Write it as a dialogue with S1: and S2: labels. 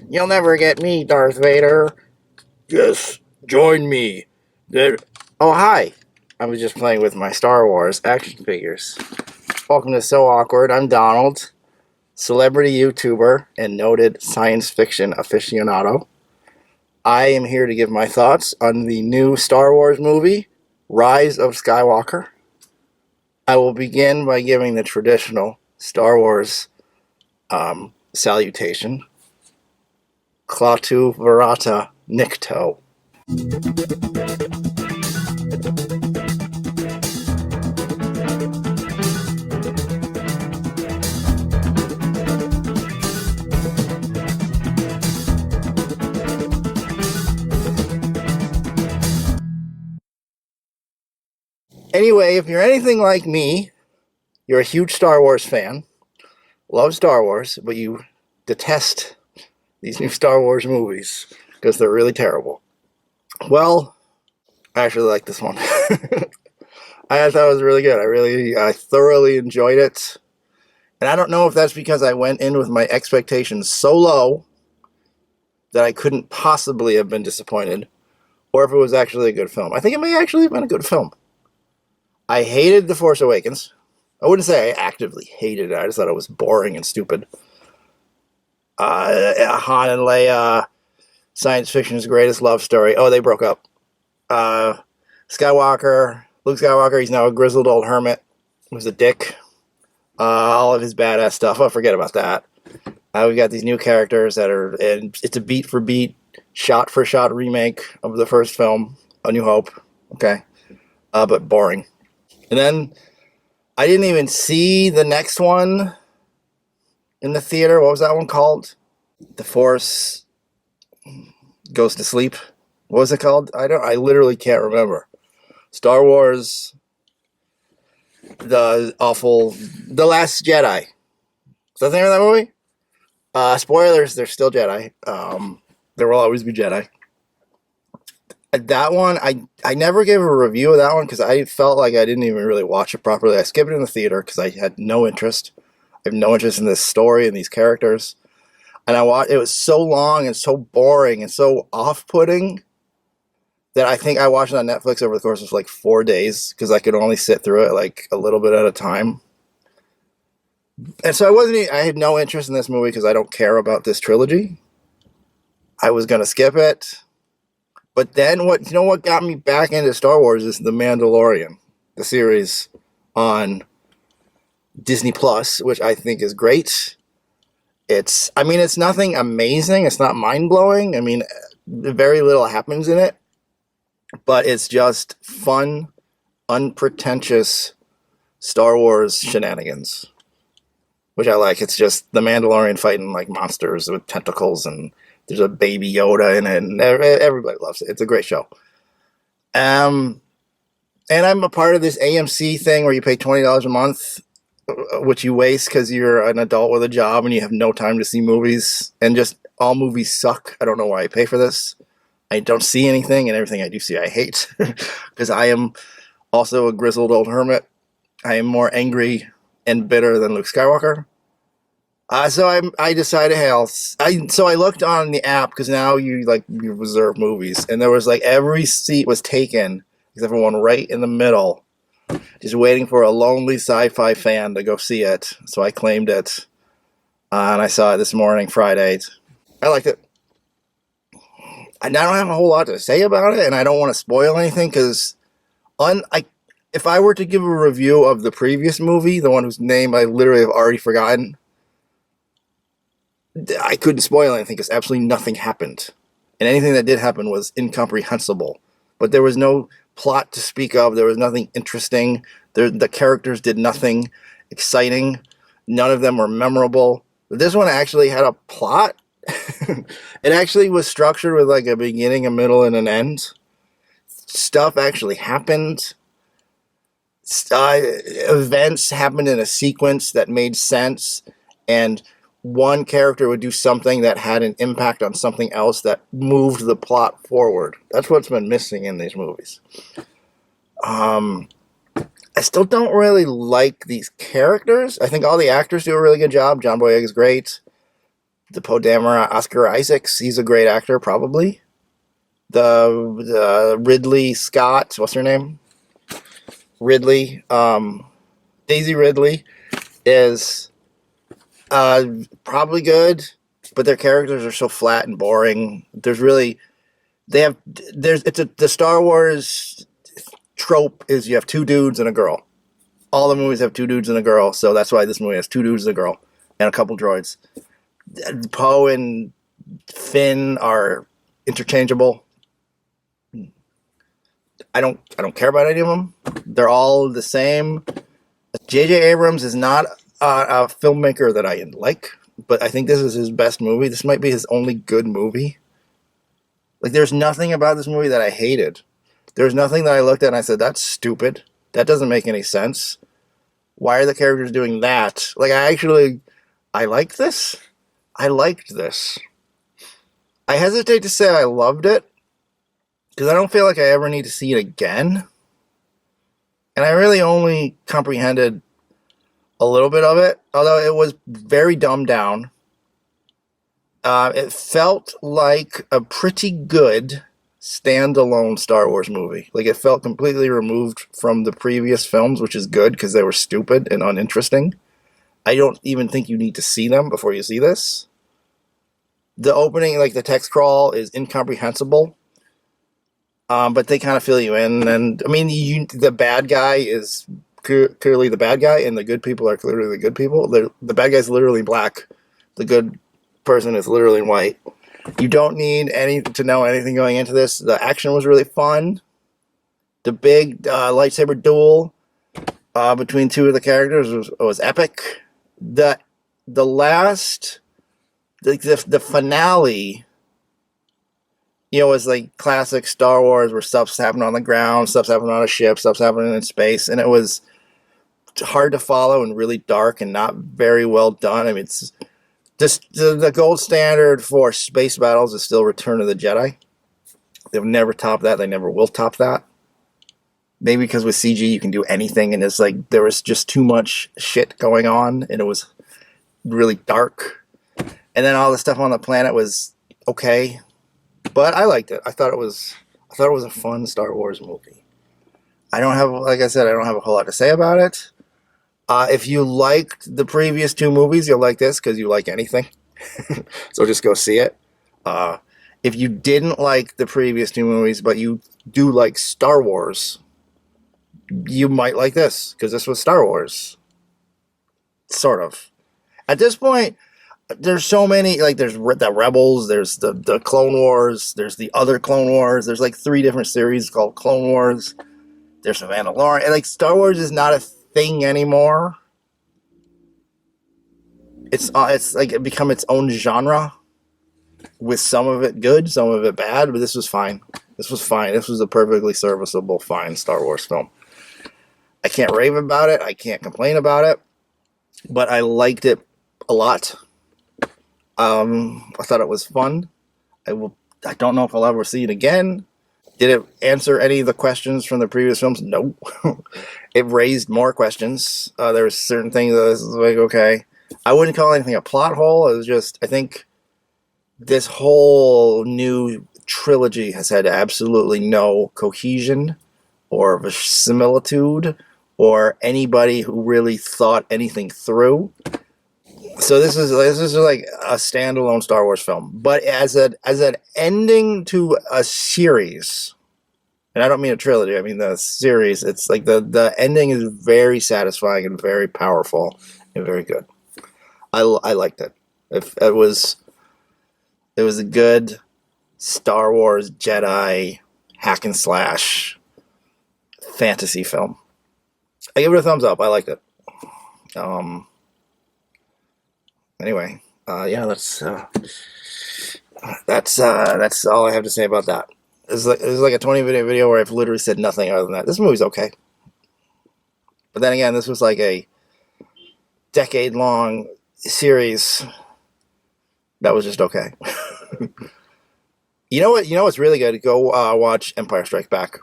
S1: You'll never get me, Darth Vader. Just join me. There. Oh, hi. I was just playing with my Star Wars action figures. Welcome to So Awkward. I'm Donald, celebrity YouTuber and noted science fiction aficionado. I am here to give my thoughts on the new Star Wars movie, Rise of Skywalker. I will begin by giving the traditional Star Wars salutation. Klaatu Barada Nikto. Anyway, if you're anything like me, you're a huge Star Wars fan, love Star Wars, but you detest these new Star Wars movies because they're really terrible. Well, I actually like this one. I thought it was really good. I thoroughly enjoyed it. And I don't know if that's because I went in with my expectations so low that I couldn't possibly have been disappointed, or if it was actually a good film. I think it may actually have been a good film. I hated The Force Awakens. I wouldn't say I actively hated it. I just thought it was boring and stupid. Han and Leia, science fiction's greatest love story. Oh, they broke up. Luke Skywalker, he's now a grizzled old hermit. He was a dick. All of his badass stuff. Oh, forget about that. We've got these new characters and it's a beat for beat, shot for shot remake of the first film, A New Hope. Okay. But boring. And then I didn't even see the next one in the theater. What was that one called? The Force Goes to Sleep. What was it called? I literally can't remember. Star Wars, The Last Jedi. Is that the name of that movie? Spoilers, they're still Jedi. There will always be Jedi. That one, I never gave a review of that one because I felt like I didn't even really watch it properly. I skipped it in the theater because I had no interest. I have no interest in this story and these characters. And it was so long and so boring and so off-putting that I think I watched it on Netflix over the course of like 4 days because I could only sit through it like a little bit at a time. And so I had no interest in this movie because I don't care about this trilogy. I was going to skip it. But then what got me back into Star Wars is The Mandalorian, the series on Disney Plus, which I think is great. It's nothing amazing. It's not mind-blowing. I mean, very little happens in it. But it's just fun, unpretentious Star Wars shenanigans, which I like. It's just the Mandalorian fighting like monsters with tentacles, and there's a baby Yoda in it, and everybody loves it. It's a great show. And I'm a part of this AMC thing where you pay $20 a month, which you waste because you're an adult with a job and you have no time to see movies, and just all movies suck. I don't know why I pay for this. I don't see anything, and everything I do see I hate because I am also a grizzled old hermit. I am more angry and bitter than Luke Skywalker. So I decided, so I looked on the app because now you reserve movies, and there was like every seat was taken except for one right in the middle, just waiting for a lonely sci-fi fan to go see it. So I claimed it, and I saw it this morning, Friday. I liked it. I don't have a whole lot to say about it, and I don't want to spoil anything because if I were to give a review of the previous movie, the one whose name I literally have already forgotten, I couldn't spoil anything because absolutely nothing happened. And anything that did happen was incomprehensible. But there was no plot to speak of. There was nothing interesting. The characters did nothing exciting. None of them were memorable. But this one actually had a plot. It actually was structured with like a beginning, a middle, and an end. Stuff actually happened. Events happened in a sequence that made sense, and one character would do something that had an impact on something else that moved the plot forward. That's what's been missing in these movies. I still don't really like these characters. I think all the actors do a really good job. John Boyega is great. the Poe Dameron, Oscar Isaacs. He's a great actor, probably. The Ridley Scott, what's her name? Ridley, Daisy Ridley is probably good, but their characters are so flat and boring. The Star Wars trope is you have two dudes and a girl. All the movies have two dudes and a girl, so that's why this movie has two dudes and a girl and a couple droids. Poe and Finn are interchangeable. I don't care about any of them. They're all the same. J.J. Abrams is not a filmmaker that I like, but I think this is his best movie. This might be his only good movie. Like, there's nothing about this movie that I hated. There's nothing that I looked at and I said, that's stupid. That doesn't make any sense. Why are the characters doing that? Like, I like this. I liked this. I hesitate to say I loved it, because I don't feel like I ever need to see it again. And I really only comprehended a little bit of it, although it was very dumbed down. It felt like a pretty good standalone Star Wars movie. Like, it felt completely removed from the previous films, which is good because they were stupid and uninteresting. I don't even think you need to see them before you see this. The opening, like the text crawl, is incomprehensible. But they kind of fill you in. And, I mean, the bad guy is clearly the bad guy, and the good people are clearly the good people. The bad guy's literally black. The good person is literally white. You don't need to know anything going into this. The action was really fun. The big lightsaber duel between two of the characters was epic. The last, the finale, was like classic Star Wars where stuff's happening on the ground, stuff's happening on a ship, stuff's happening in space, and it was hard to follow and really dark and not very well done. I mean, it's just the gold standard for space battles is still Return of the Jedi. They've never topped that. They never will top that. Maybe because with CG you can do anything, and it's like there was just too much shit going on, and it was really dark. And then all the stuff on the planet was okay, but I liked it. I thought it was a fun Star Wars movie. Like I said, I don't have a whole lot to say about it. If you liked the previous two movies, you'll like this because you like anything. So just go see it. If you didn't like the previous two movies, but you do like Star Wars, you might like this because this was Star Wars. Sort of. At this point, there's so many, like there's the Rebels, there's the Clone Wars, there's the other Clone Wars, there's like 3 different series called Clone Wars, there's the Mandalorian, and like Star Wars is not a thing anymore. It's like it become its own genre, with some of it good, some of it bad, but this was fine. This was fine. This was a perfectly serviceable, fine Star Wars film. I can't rave about it, I can't complain about it, but I liked it a lot. I thought it was fun. I don't know if I'll ever see it again. Did it answer any of the questions from the previous films? No. It raised more questions. There were certain things that was like, okay. I wouldn't call anything a plot hole. It was just, I think this whole new trilogy has had absolutely no cohesion or verisimilitude or anybody who really thought anything through. So this is like a standalone Star Wars film, but as an ending to a series, and I don't mean a trilogy, I mean the series. It's like the ending is very satisfying and very powerful and very good. I liked it. It was a good Star Wars Jedi hack and slash fantasy film. I give it a thumbs up. I liked it. Anyway, yeah, that's all I have to say about that. It's like a 20-minute video where I've literally said nothing other than that. This movie's okay. But then again, this was like a decade-long series that was just okay. You know what? You know what's really good? Go watch Empire Strikes Back.